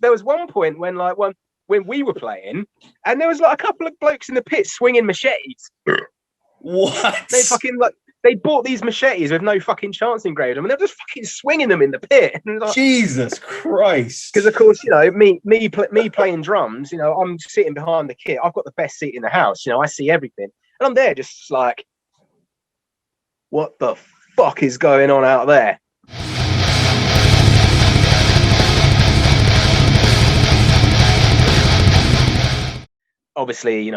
there was one point when when we were playing, and there was like a couple of blokes in the pit swinging machetes. What? They fucking they bought these machetes with no fucking chance engraved them, and they're just fucking swinging them in the pit. Like, Jesus Christ! Because of course, me playing drums. I'm sitting behind the kit. I've got the best seat in the house. I see everything, and I'm there just like, what the fuck is going on out there? Obviously,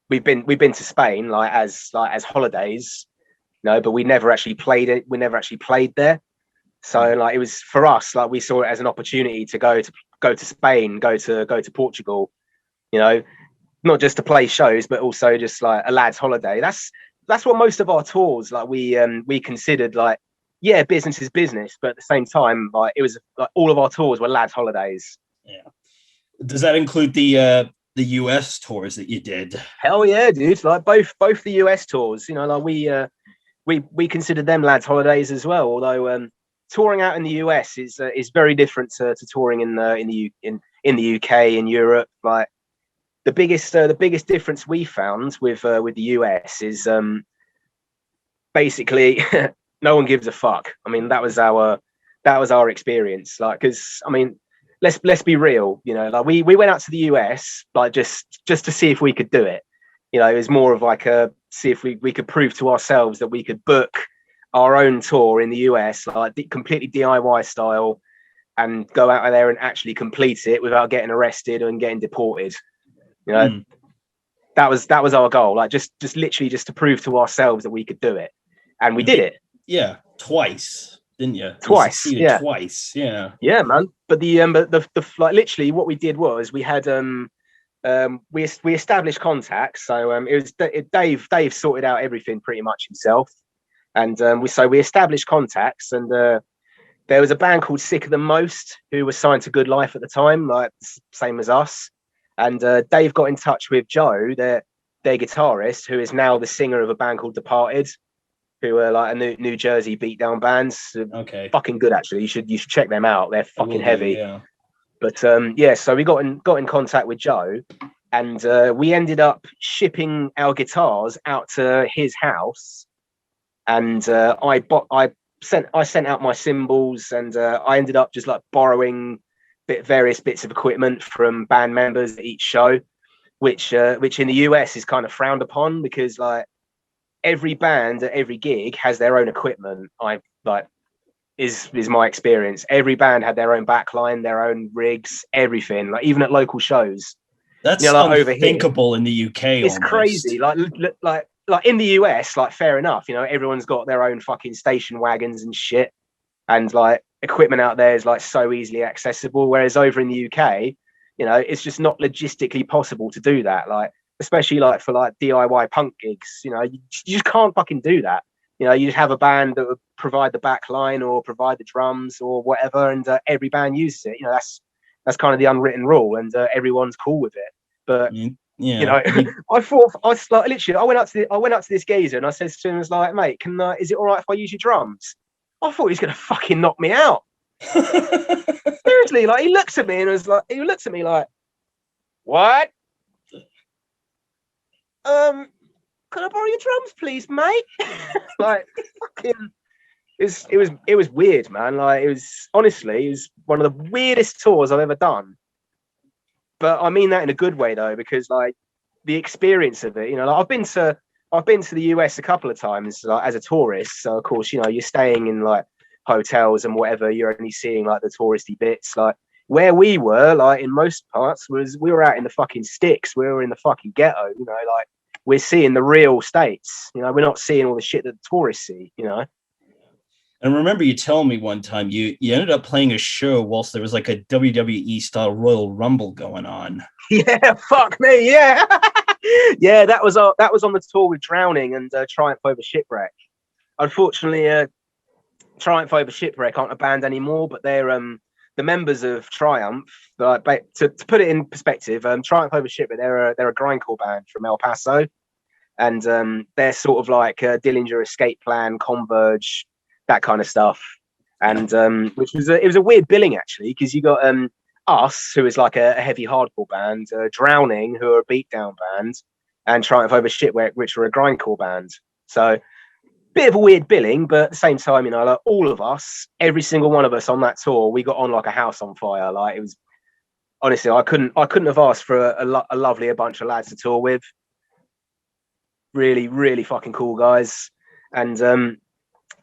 we've been to Spain as holidays, but we never actually played it. We never actually played there. So it was for us, we saw it as an opportunity to go to Spain, go to Portugal, not just to play shows, but also just like a lad's holiday. That's what most of our tours we considered business is business, but at the same time, it was all of our tours were lads holidays. Yeah. Does that include the US tours that you did? Hell yeah, dude! Both the US tours, we considered them lads holidays as well. Although touring out in the US is very different to touring in the UK and Europe. The biggest difference we found with the US is basically no one gives a fuck. I mean, that was our experience. Because I mean, let's be real. We went out to the US just to see if we could do it. It was more of see if we could prove to ourselves that we could book our own tour in the US, completely DIY style, and go out there and actually complete it without getting arrested and getting deported. That was our goal. Just literally just to prove to ourselves that we could do it, and we did it. Yeah, twice, didn't you? Twice, yeah. Twice, yeah. Yeah, man. But the literally what we did was we had we established contacts. So it was Dave sorted out everything pretty much himself, and we established contacts, and there was a band called Sicker Than Most who was signed to Good Life at the time, same as us. And Dave got in touch with Joe, their guitarist, who is now the singer of a band called Departed, who are a New Jersey beatdown bands. Okay, fucking good actually. You should check them out. They're fucking heavy. Yeah. But so we got in contact with Joe, and we ended up shipping our guitars out to his house, and I sent out my cymbals, and I ended up just borrowing various bits of equipment from band members at each show, which in the US is kind of frowned upon, because every band at every gig has their own equipment. Is my experience. Every band had their own backline, their own rigs, everything. Even at local shows. That's unthinkable in the UK. It's almost crazy. In the US, fair enough. Everyone's got their own fucking station wagons and shit, and equipment out there is so easily accessible. Whereas over in the UK, it's just not logistically possible to do that. Especially for DIY punk gigs, you just can't fucking do that. You just have a band that would provide the back line or provide the drums or whatever, and every band uses it. That's kind of the unwritten rule, and everyone's cool with it. But I thought I went up to this geezer and I said to him, I was like, mate, is it all right if I use your drums? I thought he was gonna fucking knock me out. Seriously, he looked at me like, what? Can I borrow your drums, please, mate? Fucking, it was weird, man. It was one of the weirdest tours I've ever done. But I mean that in a good way, though, because the experience of it, I've been to the US a couple of times as a tourist. So of course, you're staying in hotels and whatever. You're only seeing the touristy bits. Where we were, in most parts, we were out in the fucking sticks. We were in the fucking ghetto. We're seeing the real states. We're not seeing all the shit that the tourists see. And remember, you telling me one time you ended up playing a show whilst there was a WWE style Royal Rumble going on. Yeah, fuck me, yeah. Yeah, that was on the tour with Drowning and Triumph Over Shipwreck. Unfortunately, Triumph Over Shipwreck aren't a band anymore, but they're the members of Triumph. To put it in perspective, Triumph Over Shipwreck, they're a grindcore band from El Paso, and they're sort of Dillinger Escape Plan, Converge, that kind of stuff. And which was it was a weird billing actually, because you got us, who is like a heavy hardcore band, Drowning, who are a beatdown band, and Triumph Over Shipwreck, which were a grindcore band. So bit of a weird billing, but at the same time, you know, like all of us, every single one of us on that tour, we got on like a house on fire. Like it was honestly, I couldn't have asked for a lovelier bunch of lads to tour with. Really, really fucking cool guys. And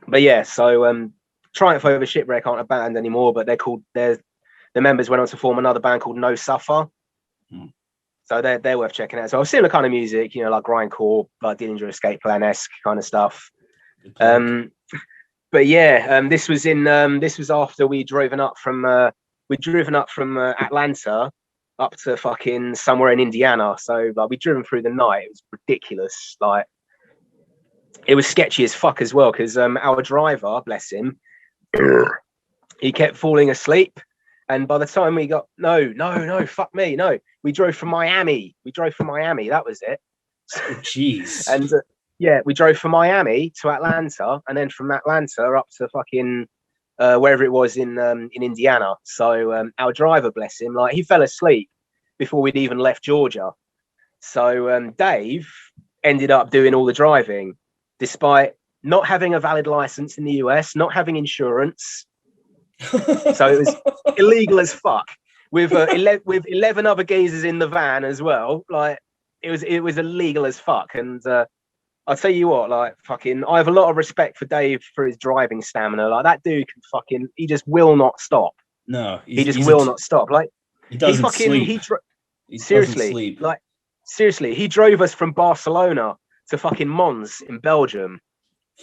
but yeah, so Triumph Over Shipwreck aren't a band anymore, but the members went on to form another band called No Suffer. So they're worth checking out. So similar kind of music, you know, like grindcore, like Dillinger Escape Plan-esque kind of stuff. But yeah, this was after we'd driven up from Atlanta up to fucking somewhere in Indiana. So like we'd driven through the night. It was ridiculous. Like it was sketchy as fuck as well, because our driver, bless him, he kept falling asleep. And by the time we got fuck me, no, we drove from Miami. That was it. Jeez. And yeah, we drove from Miami to Atlanta, and then from Atlanta up to fucking wherever it was in Indiana. So our driver, bless him, like he fell asleep before we'd even left Georgia. So Dave ended up doing all the driving, despite not having a valid license in the US, not having insurance. So it was illegal as fuck, with 11 other geezers in the van as well. Like it was illegal as fuck. And I'll tell you what, like fucking, I have a lot of respect for Dave for his driving stamina. Like that dude can fucking, he just will not stop. No, he just will not stop. Like he doesn't sleep. Seriously, like seriously, he drove us from Barcelona to fucking Mons in Belgium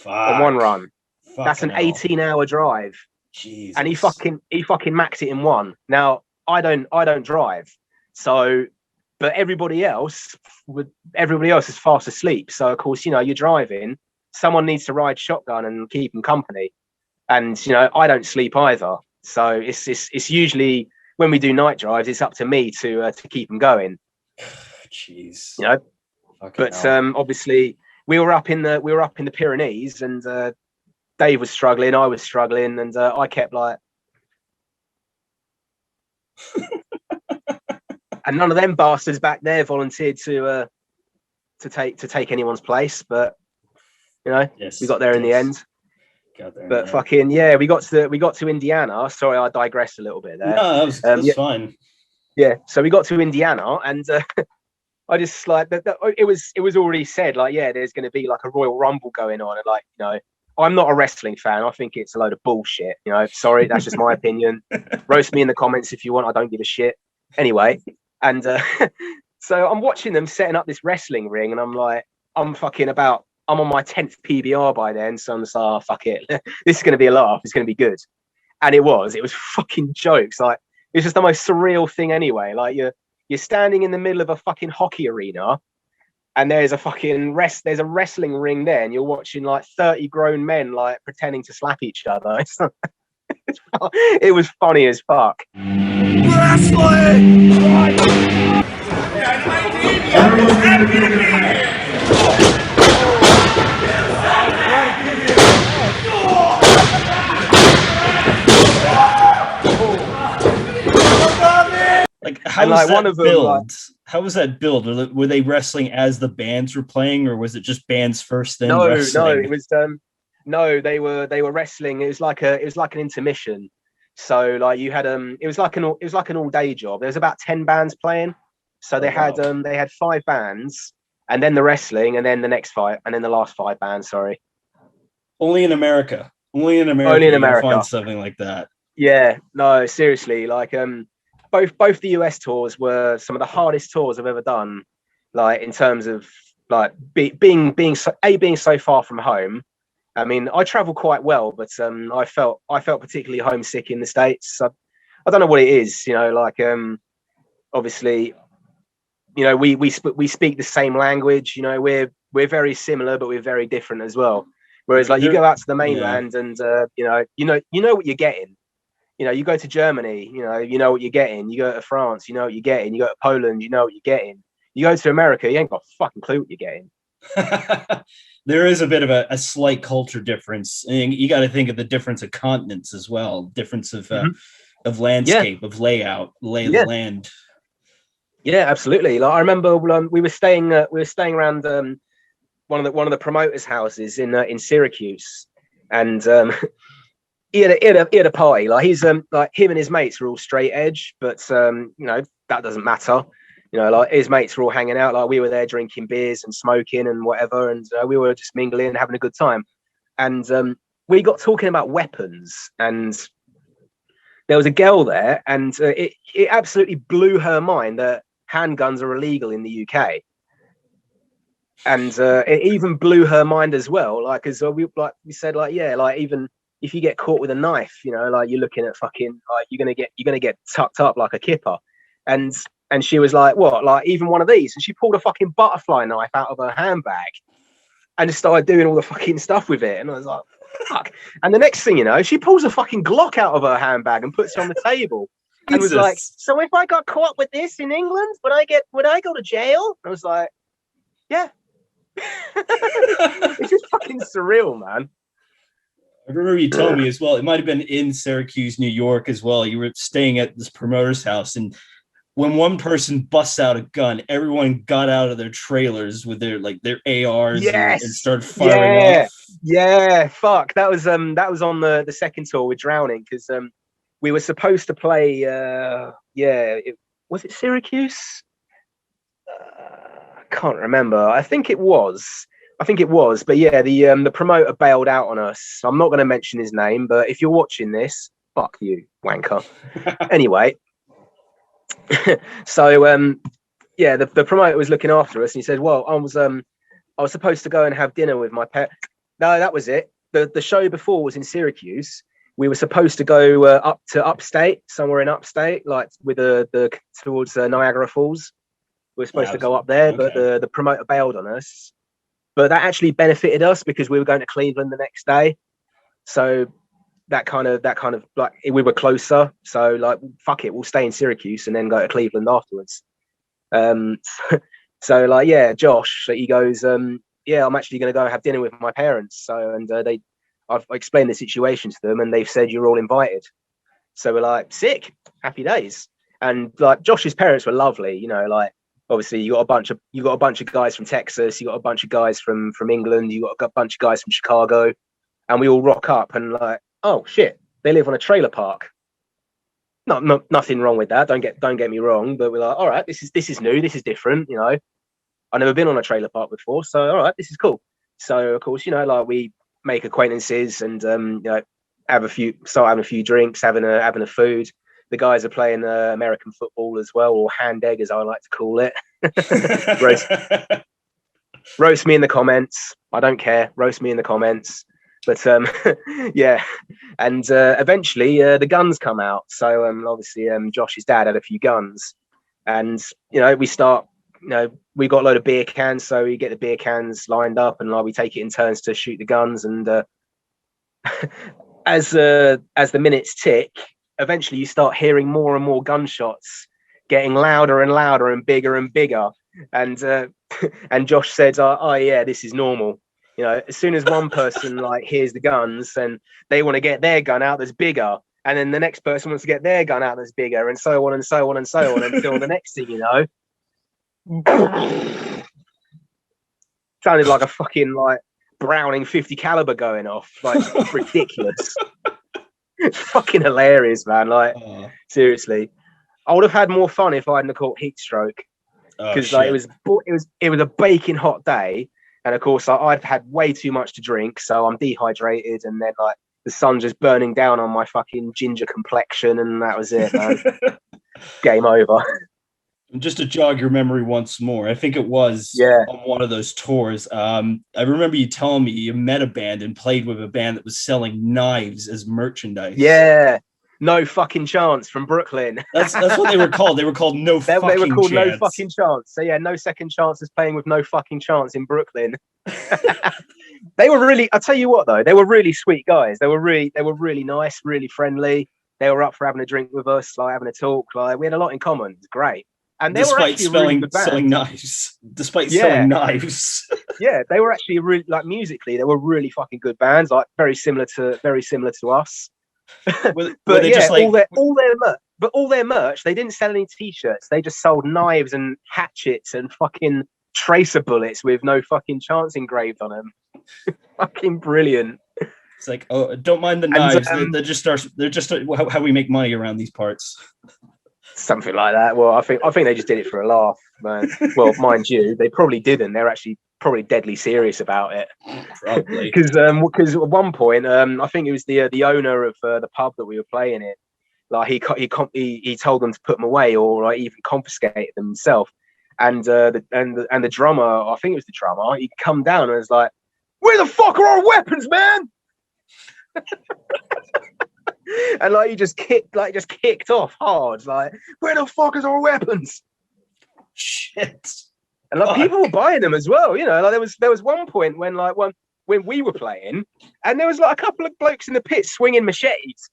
on one run. That's an 18-hour drive. Jesus. And he fucking maxed it in one. Now I don't drive, so but everybody else is fast asleep. So of course, you know, you're driving, someone needs to ride shotgun and keep them company. And you know, I don't sleep either. So it's usually when we do night drives, it's up to me to keep them going. Jeez. You know, fucking but obviously we were up in the Pyrenees, and Dave was struggling, I was struggling, and I kept like, and none of them bastards back there volunteered to take anyone's place. But you know, we got there in the end. But fucking yeah, we got to Indiana. Sorry, I digressed a little bit there. No, that's fine. Yeah, so we got to Indiana, and I just like it was already said, like, yeah, there's going to be like a Royal Rumble going on, and like, you know, I'm not a wrestling fan. I think it's a load of bullshit. You know, sorry, that's just my opinion. Roast me in the comments if you want. I don't give a shit. Anyway, and so I'm watching them setting up this wrestling ring, and I'm like, I'm on my 10th PBR by then, so I'm just like, oh, fuck it. This is going to be a laugh. It's going to be good. And it was fucking jokes. Like, it's just the most surreal thing anyway. Like, you're standing in the middle of a fucking hockey arena, and there's a wrestling ring there, and you're watching like 30 grown men like pretending to slap each other. It was funny as fuck. Wrestling! Like, how was that build? How was that build? Were they wrestling as the bands were playing, or was it just bands first then wrestling? No, it was no, they were wrestling. It was like an intermission. So like you had it was like an all day job. There was about 10 bands playing. So they had 5 bands, and then the wrestling, and then the next 5, and then the last 5 bands, sorry. Only in America. Only in America. Find something like that. Yeah, no, seriously, like both the US tours were some of the hardest tours I've ever done, like in terms of like being so far from home. I mean, I travel quite well, but I felt particularly homesick in the States. I don't know what it is, you know, like obviously, you know, we speak the same language, you know, we're very similar, but we're very different as well. Whereas like you go out to the mainland, and you know what you're getting. You know, you go to Germany, you know what you're getting. You go to France, you know what you're getting. You go to Poland, you know what you're getting. You go to America, you ain't got a fucking clue what you're getting. There is a bit of a slight culture difference. And you got to think of the difference of continents as well. Difference of of landscape, of layout, lay of the land. Yeah, absolutely. Like I remember we were staying around one of the promoters' houses in Syracuse, and he had a party. Like he's like him and his mates were all straight edge, but that doesn't matter. Like his mates were all hanging out. Like we were there drinking beers and smoking and whatever, and we were just mingling and having a good time. And we got talking about weapons, and there was a girl there, and it absolutely blew her mind that handguns are illegal in the UK. And it even blew her mind as well. Like, as we said, like, yeah, like even if you get caught with a knife, like you're looking at fucking, like you're gonna get tucked up like a kipper. And she was like, what? Like even one of these? And she pulled a fucking butterfly knife out of her handbag and just started doing all the fucking stuff with it. And I was like, fuck. And the next thing you know, she pulls a fucking Glock out of her handbag and puts it on the table. And was like, so if I got caught with this in England, would I go to jail? I was like, yeah. It's just fucking surreal, man. I remember you telling me as well, it might have been in Syracuse, New York as well. You were staying at this promoter's house, and when one person busts out a gun, everyone got out of their trailers with their ARs and started firing off. Yeah, fuck. That was on the second tour with Drowning, because we were supposed to play was it Syracuse? I can't remember. I think it was, but yeah, the promoter bailed out on us. I'm not going to mention his name, but if you're watching this, fuck you, wanker. Anyway, so the promoter was looking after us, and he said, well, I was supposed to go and have dinner with my pet. No, that was it. The show before was in Syracuse. We were supposed to go up to upstate, somewhere in upstate, like with the towards Niagara Falls. We were supposed to go up there, but the promoter bailed on us. But that actually benefited us because we were going to Cleveland the next day. So that kind of like we were closer. So like, fuck it, we'll stay in Syracuse and then go to Cleveland afterwards. So like, yeah, Josh, he goes, yeah, I'm actually going to go have dinner with my parents. So, and I've explained the situation to them, and they've said you're all invited. So we're like, sick, happy days. And like Josh's parents were lovely, like obviously you got a bunch of guys from Texas, you got a bunch of guys from England, you got a bunch of guys from Chicago, and we all rock up and like, oh shit, they live on a trailer park. Nothing wrong with that. Don't get me wrong, but we're like, all right, this is new, this is different, I've never been on a trailer park before, so all right, this is cool. So of course, like we make acquaintances and start having a few drinks, having a food. The guys are playing American football as well, or hand egg as I like to call it. roast me in the comments. I don't care. Roast me in the comments. But yeah, and eventually the guns come out. So obviously Josh's dad had a few guns, and we start. We got a load of beer cans, so we get the beer cans lined up, and like we take it in turns to shoot the guns. And as the minutes tick, eventually you start hearing more and more gunshots getting louder and louder and bigger and bigger. And and Josh said, oh yeah, this is normal. As soon as one person like hears the guns, then they want to get their gun out that's bigger, and then the next person wants to get their gun out that's bigger, and so on and so on and so on until the next thing you know, sounded like a fucking like Browning 50 caliber going off. Like ridiculous. It's fucking hilarious, man. Like seriously, I would have had more fun if I hadn't caught heat stroke, because like it was a baking hot day, and of course I'd had way too much to drink, so I'm dehydrated, and then like the sun just burning down on my fucking ginger complexion, and that was it, man. Game over. Just to jog your memory once more, I think it was on one of those tours. I remember you telling me you met a band and played with a band that was selling knives as merchandise. Yeah, No Fucking Chance from Brooklyn. That's what they were called. They were called No Fucking Chance. They were called No Fucking Chance. So yeah, No Second Chances playing with No Fucking Chance in Brooklyn. They were really. I'll tell you what though, they were really sweet guys. They were really nice, really friendly. They were up for having a drink with us, like having a talk. Like we had a lot in common. It's great. And they were actually selling knives. Despite selling knives. Yeah, they were actually really, like musically, they were really fucking good bands, like very similar to us. But yeah, just like all their merch, they didn't sell any t-shirts. They just sold knives and hatchets and fucking tracer bullets with no fucking chance engraved on them. Fucking brilliant. it's like, oh, don't mind the knives. They're just how we make money around these parts. Something like that. Well, I think they just did it for a laugh, man. Well, mind you, they probably didn't. They're actually probably deadly serious about it. Probably. Because at one point, I think it was the owner of the pub that we were playing in. Like he told them to put them away or like even confiscate them himself. And the drummer, I think it was the drummer, he come down and was like, "Where the fuck are our weapons, man?" And like he just kicked off hard. Like, "Where the fuck is our weapons?" Shit. And like people were buying them as well. You know, like there was one point when we were playing, and there was like a couple of blokes in the pit swinging machetes.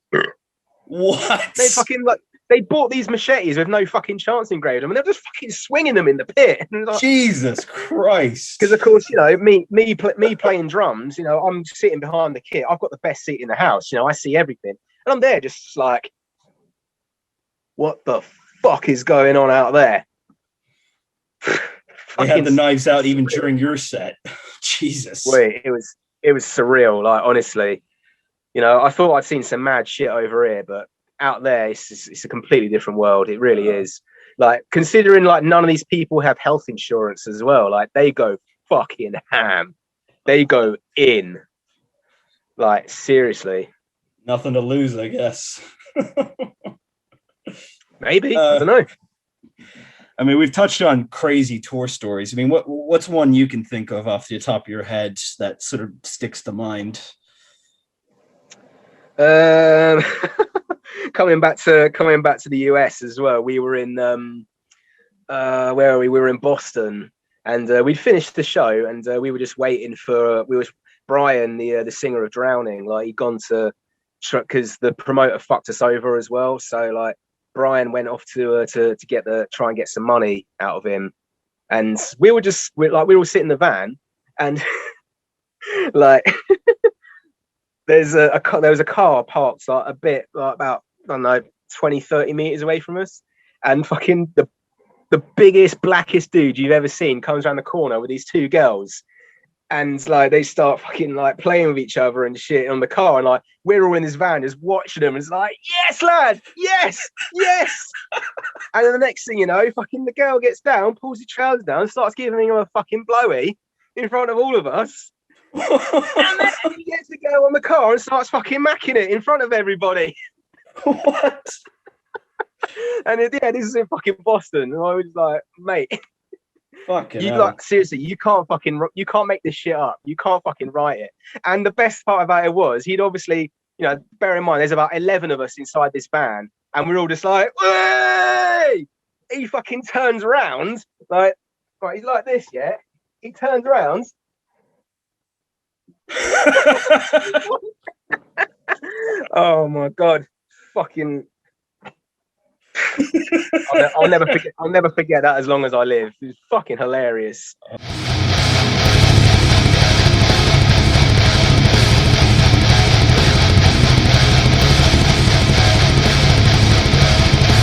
What? They bought these machetes with no fucking chance engraved them, and they're just fucking swinging them in the pit. Like, Jesus Christ! Because of course, you know, me playing drums. You know, I'm sitting behind the kit. I've got the best seat in the house. You know, I see everything, and I'm there just like, what the fuck is going on out there? They had the knives out even during your set. Jesus. Wait, it was surreal. Like honestly, you know, I thought I'd seen some mad shit over here, but out there, it's a completely different world. It really is. Like considering like none of these people have health insurance as well. Like they go fucking ham. They go in. Like seriously. Nothing to lose, I guess. Maybe. I don't know. I mean, we've touched on crazy tour stories. I mean, what's one you can think of off the top of your head that sort of sticks to mind? Coming back to the US as well. We were in where are we? We were in Boston, and we'd finished the show, and we were just waiting for. Brian, the singer of Drowning. Like he'd gone to because the promoter fucked us over as well. So like Brian went off to try and get some money out of him, and we all sit in the van, and like there was a car parked like a bit like about I don't know 20-30 meters away from us, and fucking the biggest blackest dude you've ever seen comes around the corner with these two girls. And like they start fucking like playing with each other and shit on the car, and like we're all in this van just watching them. And it's like, yes, lad, yes. And then the next thing you know, fucking the girl gets down, pulls her trousers down, starts giving him a fucking blowy in front of all of us. And then he gets to go on the car and starts fucking macking it in front of everybody. What? And this is in fucking Boston, and I was like, mate. Seriously, you can't make this shit up. You can't fucking write it. And the best part about it was he'd obviously, you know, bear in mind there's about 11 of us inside this van, and we're all just like, hey! He fucking turns around, like, right, he's like this, yeah. He turns around. Oh my god, fucking. I'll never forget that as long as I live. It was fucking hilarious.